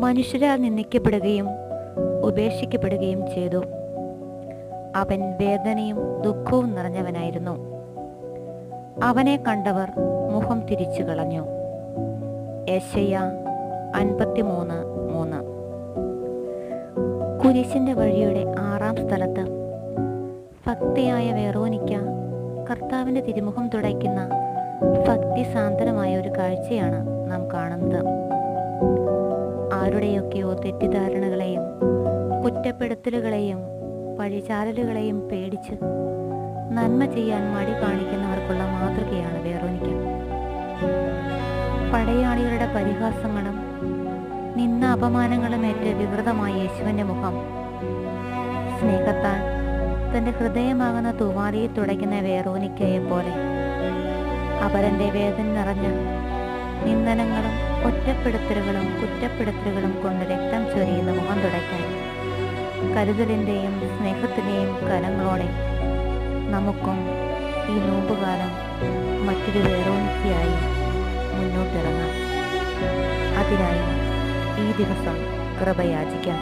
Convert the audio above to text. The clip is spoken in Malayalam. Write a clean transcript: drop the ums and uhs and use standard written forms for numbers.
മനുഷ്യരാൽ നിന്ദിക്കപ്പെടുകയും ഉപേക്ഷിക്കപ്പെടുകയും ചെയ്തു. അവൻ വേദനയും ദുഃഖവും നിറഞ്ഞവനായിരുന്നു. അവനെ കണ്ടവർ മുഖം തിരിച്ചു കളഞ്ഞു. യെശയ്യാ 53:3. കുരിശിന്റെ വഴിയുടെ 6-ാം സ്ഥലത്ത് ഭക്തിയായ വെറോനിക്ക കർത്താവിൻ്റെ തിരുമുഖം തുടയ്ക്കുന്ന ഭക്തിസാന്ദ്രമായ ഒരു കാഴ്ചയാണ് നാം കാണുന്നത്. ആരുടെയൊക്കെയോ തെറ്റിദ്ധാരണകളെയും കുറ്റപ്പെടുത്തലുകളെയും പഴിചാരലുകളെയും പേടിച്ച് നന്മ ചെയ്യാൻ മടി കാണിക്കുന്നവർക്കുള്ള മാതൃകയാണ് വെറോനിക്ക. പടയാളികളുടെ പരിഹാസങ്ങളും നിന്ന അപമാനങ്ങളും ഏറ്റ് വികൃതമായ യേശുവിൻ്റെ മുഖം സ്നേഹത്താൽ തൻ്റെ ഹൃദയമാകുന്ന തൂവാലയിൽ തുടയ്ക്കുന്ന വെറോനിക്കയെ പോലെ അപരൻ്റെ വേദന നിറഞ്ഞ നിന്ദനങ്ങളും ഒറ്റപ്പെടുത്തലുകളും കുറ്റപ്പെടുത്തലുകളും കൊണ്ട് രക്തം ചൊരിയുന്ന മുഖം തുടയ്ക്കാൻ കരുതലിൻ്റെയും സ്നേഹത്തിൻ്റെയും കരങ്ങളോടെ നമുക്കും ഈ നോമ്പുകാലം മറ്റൊരു വെറോനിക്കയായി മുന്നോട്ടിറങ്ങാം. അതിനായി ഈ ദിവസം കൃപ യാചിക്കാം.